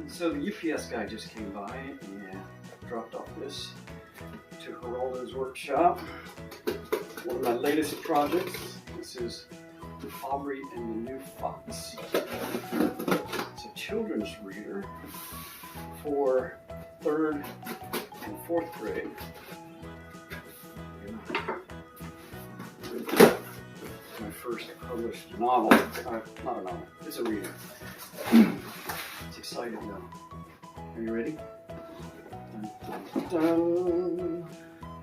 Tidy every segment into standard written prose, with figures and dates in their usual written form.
So the UPS guy just came by and dropped off this to Geraldo's workshop. One of my latest projects. This is Aubrey and the New Fox. It's a children's reader for 3rd and 4th grade. My first published novel. Not a novel, it's a reader. It's exciting though. Are you ready? Dun, dun, dun.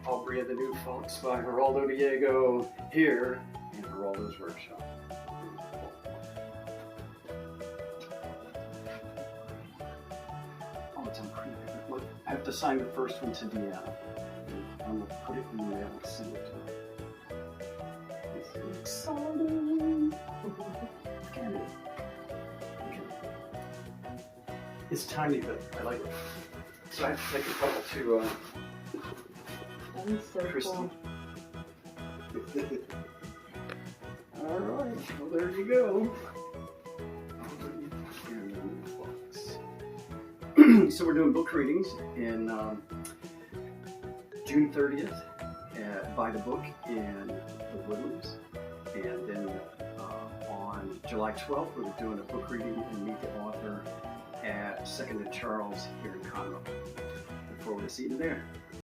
Aubrey and the New Fox by Geraldo Diego here in Geraldo's workshop. Oh, it's on preview. Look, I have to sign the first one to Deanna. I'm gonna put it in the mail and send it to her. It's exciting. Look at it. It's tiny, but I like it. So I have to take a couple to That is so Christy. cool. Alright, well there you go. So we're doing book readings in June 30th by the book in the Woodlands. And then on July 12th we're doing a book reading and meet the author at 2nd and Charles here in Conroe. Look forward to seeing you there.